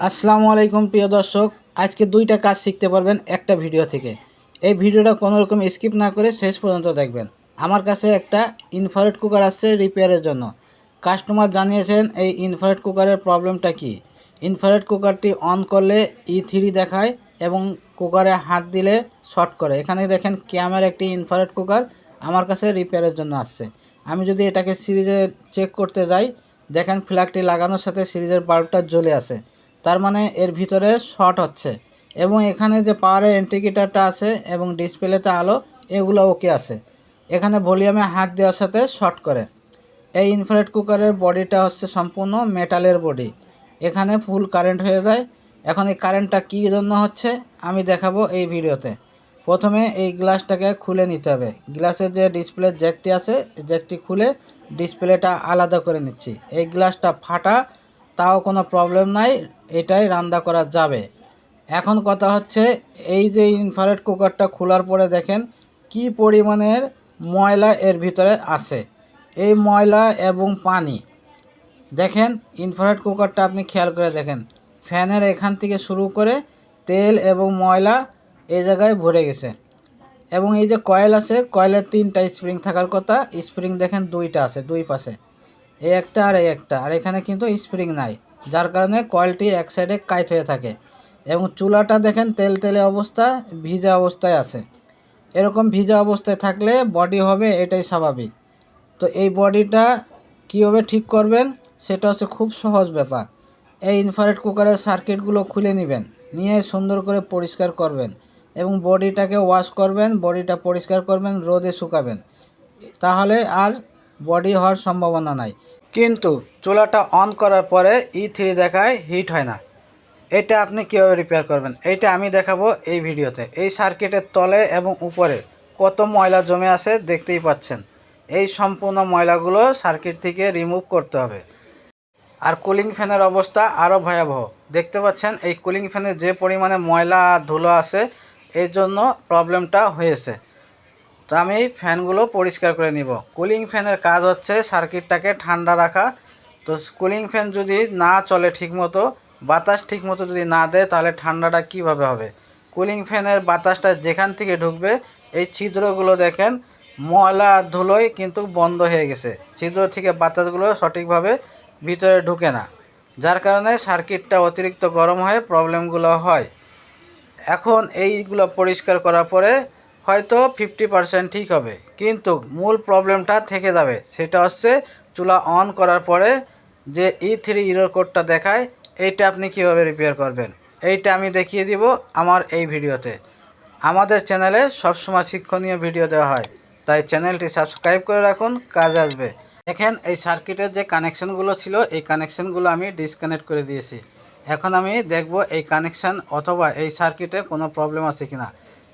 আসসালামু আলাইকুম প্রিয় দর্শক, আজকে দুইটা কাজ শিখতে পারবেন একটা ভিডিও থেকে। এই ভিডিওটা কোনো রকম স্কিপ না করে শেষ পর্যন্ত দেখবেন। আমার কাছে একটা ইনফ্রারেড কুকার আছে রিপেয়ারের জন্য। কাস্টমার জানিয়েছেন এই ইনফ্রারেড কুকারের প্রবলেমটা কি। ইনফ্রারেড কুকারটি অন করলে E3 দেখায় এবং কুকারে হাত দিলে শর্ট করে। এখানে দেখেন ক্যামের একটি ইনফ্রারেড কুকার আমার কাছে রিপেয়ারের জন্য আসছে। আমি যদি এটাকে সিরিজে চেক করতে যাই, দেখেন ফ্ল্যাগটি লাগানোর সাথে সিরিজের বাল্বটা জ্বলে আছে, তার মানে এর ভিতরে শর্ট হচ্ছে। এবং এখানে যে পাওয়ারের ইন্ডিকেটরটা আছে এবং ডিসপ্লেতে আলো, এগুলো ওকে আছে। এখানে ভলিউমে হাত দেওয়ার সাথে শর্ট করে। এই ইনফ্রারেড কুকারের বডিটা হচ্ছে সম্পূর্ণ মেটালের বডি, এখানে ফুল কারেন্ট হয়ে যায়। এখন এই কারেন্টটা কী জন্য হচ্ছে আমি দেখাবো এই ভিডিওতে। প্রথমে এই গ্লাসটাকে খুলে নিতে হবে। গ্লাসের যে ডিসপ্লে জ্যাকটি আছে, জ্যাকটি খুলে ডিসপ্লেটা আলাদা করে নিচ্ছি। এই গ্লাসটা ফাটা, তাও কোনো প্রবলেম নাই, এটাই রান্না করা যাবে। এখন কথা হচ্ছে, এই যে ইনফ্রারেড কুকারটা খোলার পরে দেখেন কি পরিমাণের ময়লা এর ভিতরে আছে। এই ময়লা এবং পানি দেখেন। ইনফ্রারেড কুকারটা আপনি খেয়াল করে দেখেন, ফ্যানের এখান থেকে শুরু করে তেল এবং ময়লা এই জায়গায় ভরে গেছে। এবং এই যে কয়েল আছে, কয়েলের 3টা স্প্রিং থাকার কথা, স্প্রিং দেখেন 2টা আছে দুই পাশে, এই একটা আর এই একটা, আর এখানে কিন্তু স্প্রিং নাই, যার কারণে কয়েলটি এক সাইডে কাইট হয়ে থাকে। এবং চুলাটা দেখেন তেল তেলে অবস্থায়, ভিজা অবস্থায় আছে। এরকম ভিজা অবস্থায় থাকলে বডি হবে, এটাই স্বাভাবিক। তো এই বডিটা কীভাবে ঠিক করবেন সেটা হচ্ছে খুব সহজ ব্যাপার। এই ইনফ্রারেড কুকারের সার্কিটগুলো খুলে নেবেন, নিয়ে সুন্দর করে পরিষ্কার করবেন এবং বডিটাকে ওয়াশ করবেন, বডিটা পরিষ্কার করবেন, রোদে শুকাবেন, তাহলে আর বডি হওয়ার সম্ভাবনা নাই। কিন্তু চুলাটা অন করার পরে E3 দেখায়, হিট হয় না। এটা আপনি কীভাবে রিপেয়ার করবেন এইটা আমি দেখাবো এই ভিডিওতে। এই সার্কিটের তলে এবং উপরে কত ময়লা জমে আছে দেখতেই পাচ্ছেন। এই সম্পূর্ণ ময়লাগুলো সার্কিট থেকে রিমুভ করতে হবে। আর কুলিং ফ্যানের অবস্থা আরও ভয়াবহ, দেখতে পাচ্ছেন এই কুলিং ফ্যানের যে পরিমাণে ময়লা আর ধুলো আছে, এর জন্য প্রবলেমটা হয়েছে। তো আমি ফ্যানগুলো পরিষ্কার করে নিব। কুলিং ফ্যানের কাজ হচ্ছে সার্কিটটাকে ঠান্ডা রাখা। তো কুলিং ফ্যান যদি না চলে ঠিকমতো, বাতাস ঠিকমতো যদি না দেয়, তাহলে ঠান্ডাটা কিভাবে হবে। কুলিং ফ্যানের বাতাসটা যেখান থেকে ঢুকবে, এই ছিদ্রগুলো দেখেন ময়লা আর ধুলোয় কিন্তু বন্ধ হয়ে গেছে। ছিদ্র থেকে বাতাসগুলো সঠিকভাবে ভিতরে ঢুকে না, যার কারণে সার্কিটটা অতিরিক্ত গরম হয়ে প্রবলেমগুলো হয়। এখন এইগুলো পরিষ্কার করার পরে হয়তো 50% ঠিক হবে, কিন্তু মূল প্রবলেমটা থেকে যাবে। সেটা হচ্ছে চুলা অন করার পরে যে E3 ইরর কোডটা দেখায়, এইটা আপনি কিভাবে রিপেয়ার করবেন এইটা আমি দেখিয়ে দিব আমার এই ভিডিওতে। আমাদের চ্যানেলে সবসময় শিক্ষণীয় ভিডিও দেওয়া হয়, তাই চ্যানেলটি সাবস্ক্রাইব করে রাখুন, কাজে আসবে। দেখেন এই সার্কিটের যে কানেকশানগুলো ছিল, এই কানেকশানগুলো আমি ডিসকানেক্ট করে দিয়েছি। এখন আমি দেখব এই কানেকশান অথবা এই সার্কিটে কোনো প্রবলেম আছে কিনা।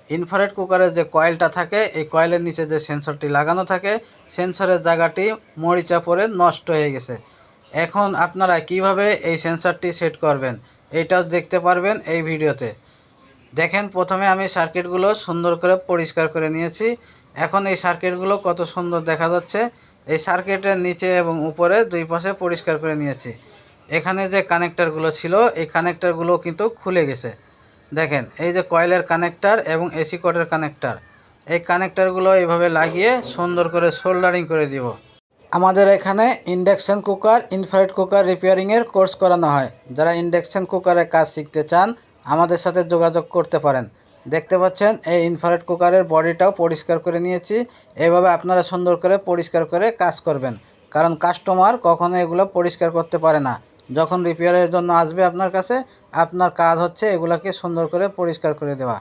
ইনফ্রারেড কুকারের যে কয়েলটা থাকে, এই কয়েলের নিচে যে সেন্সরটি লাগানো থাকে, সেন্সরের জায়গাটি মরিচা পড়ে নষ্ট হয়ে গেছে। এখন আপনারা কিভাবে এই সেন্সরটি সেট করবেন এইটাও দেখতে পারবেন এই ভিডিওতে। দেখেন প্রথমে আমি সার্কিটগুলো সুন্দর করে পরিষ্কার করে নিয়েছি। এখন এই সার্কিটগুলো কত সুন্দর দেখা যাচ্ছে। এই সার্কিটের নিচে এবং উপরে দুই পাশে পরিষ্কার করে নিয়েছি। এখানে যে কানেক্টারগুলো ছিল, এই কানেক্টারগুলো কিন্তু খুলে গেছে। দেখেন এই যে কয়েলের কানেক্টার এবং এসি কোডের কানেক্টার, এই কানেক্টারগুলো এইভাবে লাগিয়ে সুন্দর করে সোল্ডারিং করে দিব। আমাদের এখানে ইন্ডাকশান কুকার, ইনফ্রারেড কুকার রিপেয়ারিংয়ের কোর্স করানো হয়। যারা ইন্ডাকশান কুকারের কাজ শিখতে চান আমাদের সাথে যোগাযোগ করতে পারেন। দেখতে পাচ্ছেন এই ইনফ্রারেড কুকারের বডিটাও পরিষ্কার করে নিয়েছি। এইভাবে আপনারা সুন্দর করে পরিষ্কার করে কাজ করবেন, কারণ কাস্টমার কখনো এগুলো পরিষ্কার করতে পারে না। যখন রিপেয়ারের জন্য আসবে আপনার কাছে, আপনার কাজ হচ্ছে এগুলোকে সুন্দর করে পরিষ্কার করে দেওয়া।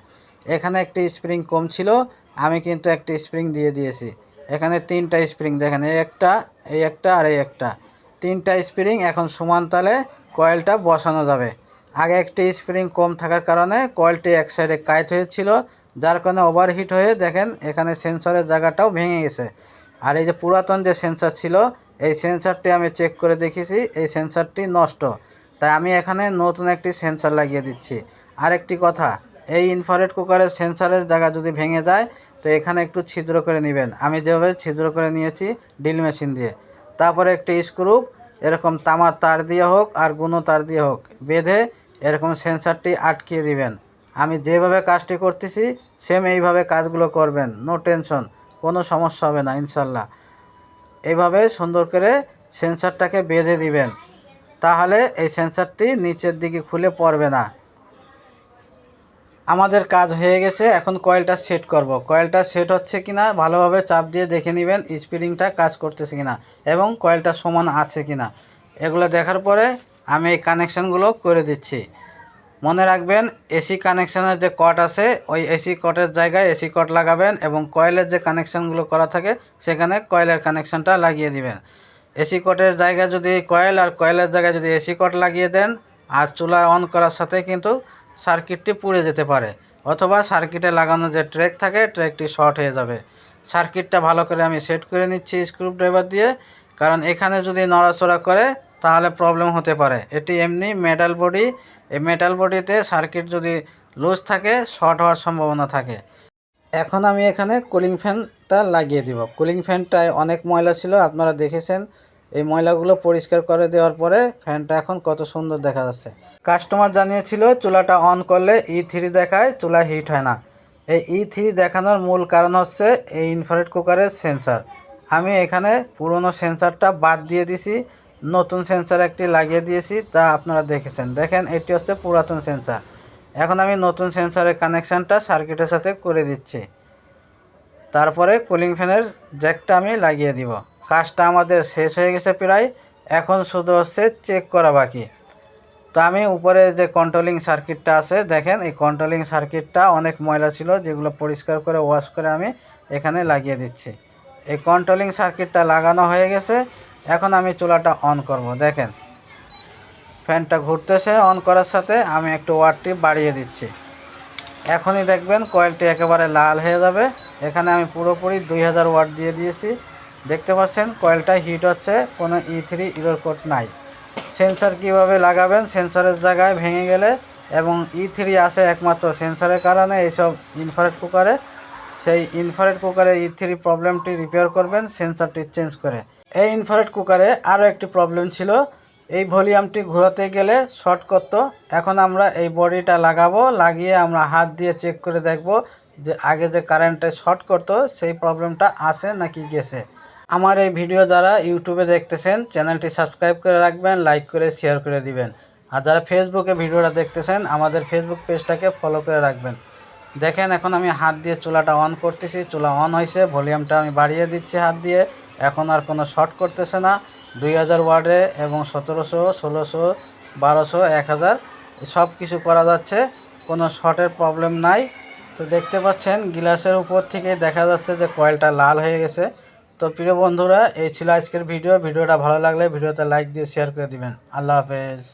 এখানে একটি স্প্রিং কম ছিল, আমি কিন্তু একটি স্প্রিং দিয়ে দিয়েছি। এখানে 3টা স্প্রিং দেখেন, এই একটা, এই একটা আর এই একটা, 3টা স্প্রিং এখন সমান তালে কয়েলটা বসানো যাবে। আগে একটি স্প্রিং কম থাকার কারণে কয়েলটি এক সাইডে কাইট হয়েছিল, যার কারণে ওভারহিট হয়ে দেখেন এখানে সেন্সরের জায়গাটাও ভেঙে গেছে। আর এই যে পুরাতন যে সেন্সর ছিল, এই সেন্সরটি আমি চেক করে দেখেছি, এই সেন্সরটি নষ্ট, তাই আমি এখানে নতুন একটি সেন্সর লাগিয়ে দিচ্ছি। আরেকটি কথা, এই ইনফ্রারেড কুকারের সেন্সরের জায়গা যদি ভেঙে যায়, তো এখানে একটু ছিদ্র করে নেবেন। আমি যেভাবে ছিদ্র করে নিয়েছি ড্রিল মেশিন দিয়ে, তারপরে একটি স্ক্রু এরকম তামার তার দিয়ে হোক আর গুনো তার দিয়ে হোক বেঁধে এরকম সেন্সারটি আটকিয়ে দিবেন। আমি যেভাবে কাজটি করতেছি সেম এইভাবে কাজগুলো করবেন, নো টেনশন, কোনো সমস্যা হবে না ইনশাল্লাহ। এইভাবে সুন্দর করে সেন্সারটাকে বেঁধে দিবেন, তাহলে এই সেন্সারটি নিচের দিকে খুলে পড়বে না। আমাদের কাজ হয়ে গেছে, এখন কয়েলটা সেট করব। কয়েলটা সেট হচ্ছে কিনা ভালোভাবে চাপ দিয়ে দেখে নেবেন, স্প্রিংটা কাজ করতেছে কিনা এবং কয়েলটা সমান আছে কিনা। এগুলো দেখার পরে আমি এই কানেকশানগুলো করে দিচ্ছি। মনে রাখবেন, এসি কানেকশানের যে কট আছে ওই এসি কটের জায়গায় এসি কট লাগাবেন এবং কয়েলের যে কানেকশানগুলো করা থাকে সেখানে কয়েলের কানেকশানটা লাগিয়ে দিবেন। এসি কটের জায়গায় যদি কয়েল আর কয়েলের জায়গায় যদি এসি কট লাগিয়ে দেন আর চুলা অন করার সাথে কিন্তু সার্কিটটি পুড়ে যেতে পারে, অথবা সার্কিটে লাগানো যে ট্র্যাক থাকে ট্র্যাকটি শর্ট হয়ে যাবে। সার্কিটটা ভালো করে আমি সেট করে নিচ্ছি স্ক্রুড্রাইভার দিয়ে, কারণ এখানে যদি নড়াচড়া করে তাহলে প্রবলেম হতে পারে। এটি এমনি মেটাল বডি, এই মেটাল বডিতে সার্কিট যদি লুজ থাকে শর্ট হওয়ার সম্ভাবনা থাকে। এখন আমি এখানে কুলিং ফ্যানটা লাগিয়ে দিব। কুলিং ফ্যানটায় অনেক ময়লা ছিল, আপনারা দেখেছেন। এই ময়লাগুলো পরিষ্কার করে দেওয়ার পরে ফ্যানটা এখন কত সুন্দর দেখা যাচ্ছে। কাস্টমার জানিয়েছিল চুলাটা অন করলে E3 দেখায়, চুলা হিট হয় না। এই E3 দেখানোর মূল কারণ হচ্ছে এই ইনফ্রারেড কুকারের সেন্সার। আমি এখানে পুরনো সেন্সারটা বাদ দিয়ে দিছি, নতুন সেন্সার একটি লাগিয়ে দিয়েছি, তা আপনারা দেখেছেন। দেখেন, এটি হচ্ছে পুরাতন সেন্সার। এখন আমি নতুন সেন্সারের কানেকশানটা সার্কিটের সাথে করে দিচ্ছি। তারপরে কুলিং ফ্যানের জ্যাকটা আমি লাগিয়ে দিব। কাজটা আমাদের শেষ হয়ে গেছে প্রায়, এখন শুধু হচ্ছে চেক করা বাকি। তো আমি উপরে যে কন্ট্রোলিং সার্কিটটা আছে, দেখেন এই কন্ট্রোলিং সার্কিটটা অনেক ময়লা ছিল, যেগুলো পরিষ্কার করে ওয়াশ করে আমি এখানে লাগিয়ে দিচ্ছি। এই কন্ট্রোলিং সার্কিটটা লাগানো হয়ে গেছে, এখন আমি চুলাটা অন করব। দেখেন ফ্যানটা ঘুরতেছে, অন করার সাথে আমি একটু ওয়াটটি বাড়িয়ে দিচ্ছি। এখনই দেখবেন কয়েলটি একেবারে লাল হয়ে যাবে। এখানে আমি পুরোপুরি 2000 ওয়াট দিয়ে দিয়েছি। দেখতে পাচ্ছেন কয়েলটা হিট হচ্ছে, কোনো E3 ইরর কোড নাই। সেন্সার কিভাবে লাগাবেন, সেন্সারের জায়গায় ভেঙে গেলে এবং E3 আসে একমাত্র সেন্সারের কারণে এইসব ইনফ্রারেড কুকারে। সেই ইনফ্রারেড কুকারে E3 প্রবলেমটি রিপেয়ার করবেন সেন্সারটি চেঞ্জ করে। এই ইনফ্রারেড কুকারে আরও একটি প্রবলেম ছিল, এই ভলিউমটি ঘোরাতে গেলে শর্ট করত। এখন আমরা এই বডিটা লাগাবো, লাগিয়ে আমরা হাত দিয়ে চেক করে দেখব যে আগে যে কারেন্টে শর্ট করতো সেই প্রবলেমটা আছে নাকি গেছে। আমার এই ভিডিও যারা ইউটিউবে দেখতেছেন চ্যানেলটি সাবস্ক্রাইব করে রাখবেন, লাইক করে শেয়ার করে দিবেন। আর যারা ফেসবুকে ভিডিওটা দেখতেছেন আমাদের ফেসবুক পেজটাকে ফলো করে রাখবেন। দেখেন এখন আমি হাত দিয়ে চুলাটা অন করতেছি, চুলা অন হয়েছে, ভলিউমটা আমি বাড়িয়ে দিচ্ছি হাত দিয়ে। এখন আর কোনো শর্ট করতেছে না। 2000 ওয়াটে এবং 1700, 1600, 1200, 1000 সব কিছু করা যাচ্ছে, কোনো শর্টের প্রবলেম নাই। তো দেখতে পাচ্ছেন গ্লাসের উপর থেকে দেখা যাচ্ছে যে কয়েলটা লাল হয়ে গেছে। তো প্রিয় বন্ধুরা, এই ছিল আজকের ভিডিওটা ভালো লাগলে ভিডিওতে লাইক দিয়ে শেয়ার করে দিবেন। আল্লাহ হাফেজ।